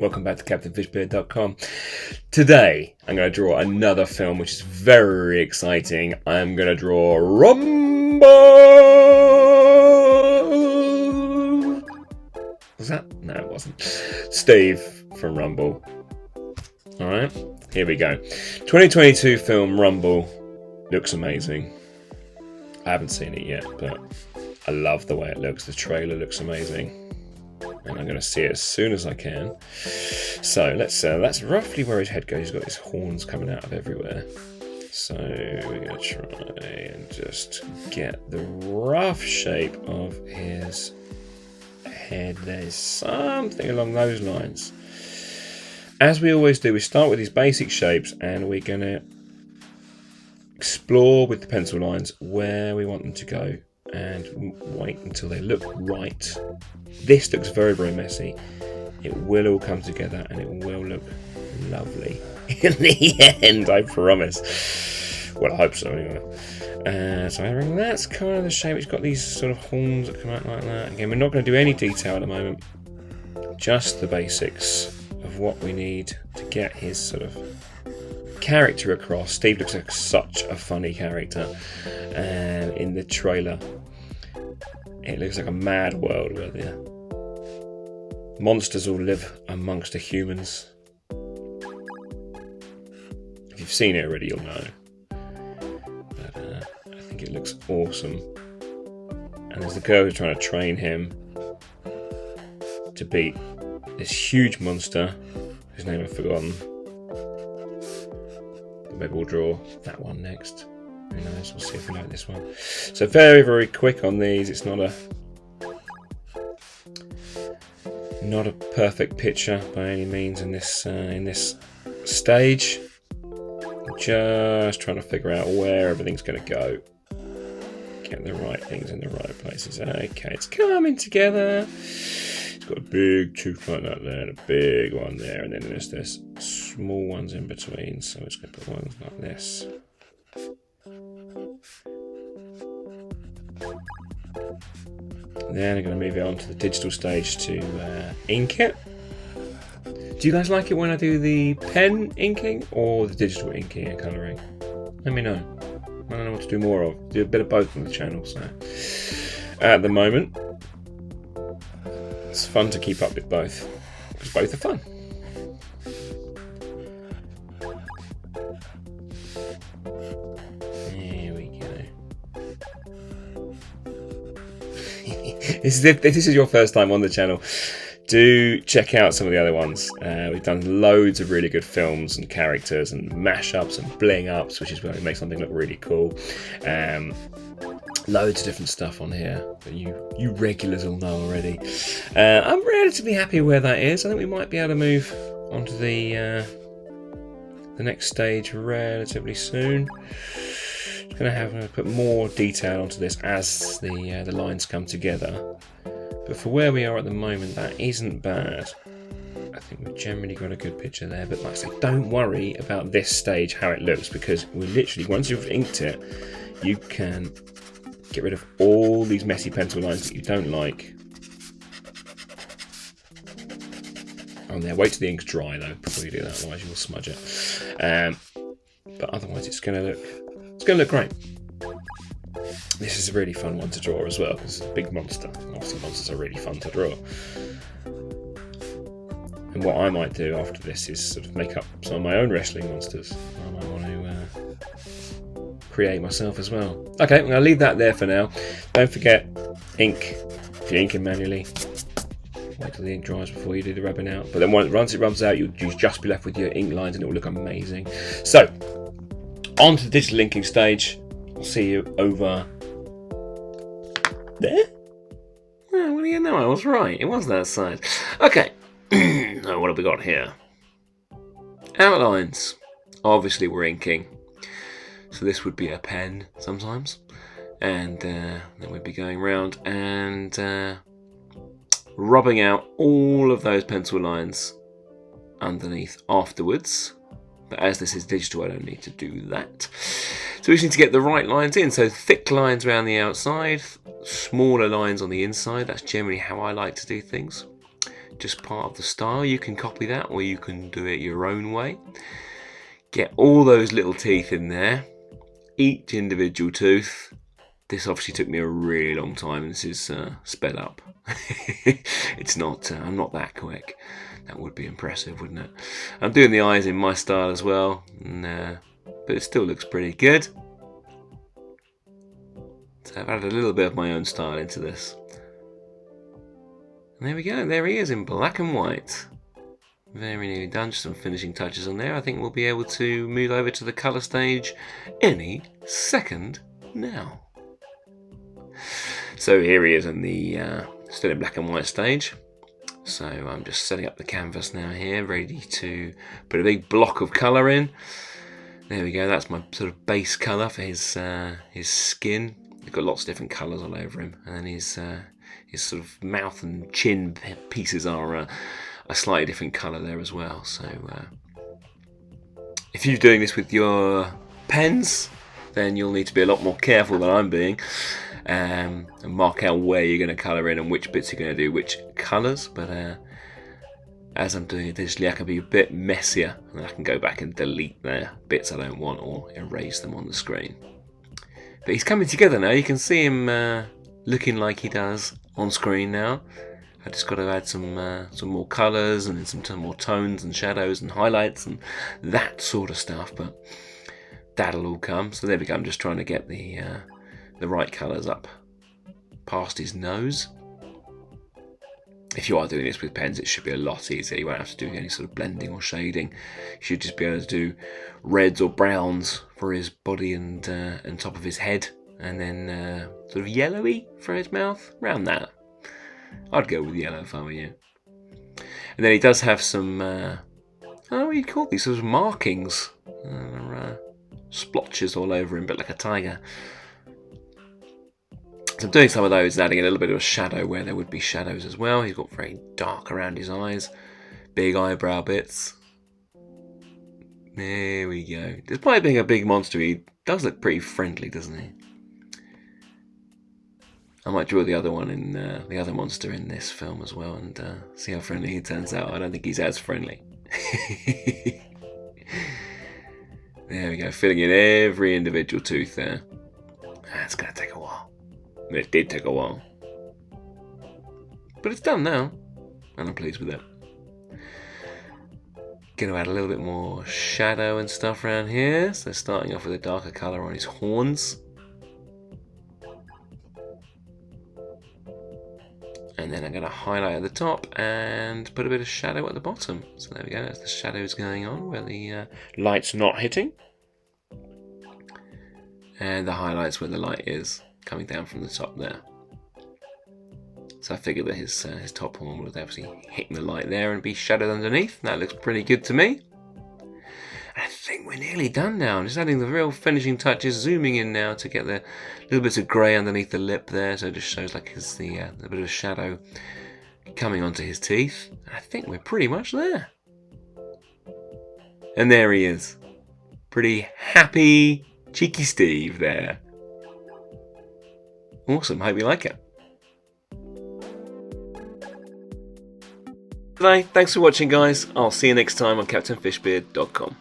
welcome back to CaptainFishbeard.com. Today, I'm going to draw another film which is very exciting. I'm going to draw Rumble! Was that? No, it wasn't. Steve from Rumble. Alright, here we go. 2022 film Rumble looks amazing. I haven't seen it yet, but I love the way it looks. The trailer looks amazing. And I'm going to see it as soon as I can. So let's. That's roughly where his head goes. He's got his horns coming out of everywhere. So we're going to try and just get the rough shape of his head. There's something along those lines. As we always do, we start with these basic shapes and we're going to explore with the pencil lines where we want them to go and wait until they look right. This looks very, very messy. It will all come together and it will look lovely in the end, I promise. Well, I hope so anyway. So I think that's kind of the shape. It's got these sort of horns that come out like that. Again, we're not going to do any detail at the moment. Just the basics of what we need to get his sort of character across. Steve looks like such a funny character, and in the trailer it looks like a mad world where the monsters all live amongst the humans. If you've seen it already, you'll know. But I think it looks awesome. And there's the girl who's trying to train him to beat this huge monster whose name I've forgotten. But maybe we'll draw that one next. Who knows? We'll see if we like this one. So very, very quick on these. It's not a perfect picture by any means in this stage. Just trying to figure out where everything's going to go. Get the right things in the right places. Okay, it's coming together. It's got a big tooth like that there, and a big one there, and then there's small ones in between. So it's going to put ones like this. Then I'm going to move it on to the digital stage to ink it. Do you guys like it when I do the pen inking or the digital inking and colouring? Let me know. I don't know what to do more of. Do a bit of both on the channel. So at the moment, it's fun to keep up with both because both are fun. If this is your first time on the channel, do check out some of the other ones. We've done loads of really good films and characters and mashups and bling ups, which is where we make something look really cool. Loads of different stuff on here that you regulars all know already. I'm relatively happy where that is. I think we might be able to move onto the next stage relatively soon. Going to have to put more detail onto this as the lines come together, but for where we are at the moment, that isn't bad. I think we've generally got a good picture there, but like I say, don't worry about this stage how it looks, because we literally, once you've inked it, you can get rid of all these messy pencil lines that you don't like. On there, wait till the ink's dry though before you do that, otherwise you will smudge it. But otherwise it's going to look great. This is a really fun one to draw as well, because it's a big monster. Obviously monsters are really fun to draw. And what I might do after this is sort of make up some of my own wrestling monsters. I might want to create myself as well. Okay, I'm going to leave that there for now. Don't forget, ink. If you're inking manually, wait till the ink dries before you do the rubbing out. But then once it rubs out, you'll just be left with your ink lines and it will look amazing. So, on to the digital inking stage. I'll see you over there. Oh, well, yeah, no, I was right. It was that side. Okay. Now, what have we got here? Outlines. Obviously, we're inking. So this would be a pen sometimes. And then we'd be going around and rubbing out all of those pencil lines underneath afterwards. But as this is digital, I don't need to do that. So we just need to get the right lines in. So thick lines around the outside, smaller lines on the inside. That's generally how I like to do things. just part of the style. You can copy that, or you can do it your own way. Get all those little teeth in there, each individual tooth. This obviously took me a really long time. This is sped up. It's not. I'm not that quick. That would be impressive, wouldn't it? I'm doing the eyes in my style as well, but it still looks pretty good. So I've added a little bit of my own style into this. And there we go. There he is in black and white. Very nearly done. Just some finishing touches on there. I think we'll be able to move over to the colour stage any second now. So here he is in the still in black and white stage. So I'm just setting up the canvas now here, ready to put a big block of colour in. There we go. That's my sort of base colour for his skin. He's got lots of different colours all over him, and then his sort of mouth and chin pieces are a slightly different colour there as well. So if you're doing this with your pens, then you'll need to be a lot more careful than I'm being, and mark out where you're going to colour in and which bits you're going to do which colours. But as I'm doing it digitally, I can be a bit messier, and I can go back and delete the bits I don't want or erase them on the screen. But he's coming together now. You can see him looking like he does on screen now. I just got to add some more colours and some more tones and shadows and highlights and that sort of stuff. But that'll all come. So there we go. I'm just trying to get the right colours up past his nose. If you are doing this with pens, it should be a lot easier. You won't have to do any sort of blending or shading. You should just be able to do reds or browns for his body and top of his head, and then sort of yellowy for his mouth. Around that. I'd go with yellow if I were you. And then he does have some, what do you call these? Sort of markings, splotches all over him, a bit like a tiger. So I'm doing some of those and adding a little bit of a shadow where there would be shadows as well. He's got very dark around his eyes, big eyebrow bits. There we go. Despite being a big monster, he does look pretty friendly, doesn't he? I might draw the other one in the other monster in this film as well, and see how friendly he turns out. I don't think he's as friendly. There we go, filling in every individual tooth there. That's going to take a while. It did take a while. But it's done now, and I'm pleased with it. Going to add a little bit more shadow and stuff around here. So starting off with a darker colour on his horns. And then I'm going to highlight at the top and put a bit of shadow at the bottom. So there we go, that's the shadows going on where the light's not hitting. And the highlights where the light is coming down from the top there. So I figured that his top horn would obviously hit the light there and be shadowed underneath. That looks pretty good to me. I think we're nearly done now. I'm just adding the real finishing touches, zooming in now to get the little bits of grey underneath the lip there, so it just shows like the bit of shadow coming onto his teeth. I think we're pretty much there. And there he is. Pretty happy, cheeky Steve there. Awesome, hope you like it. Thanks for watching, guys. I'll see you next time on CaptainFishbeard.com.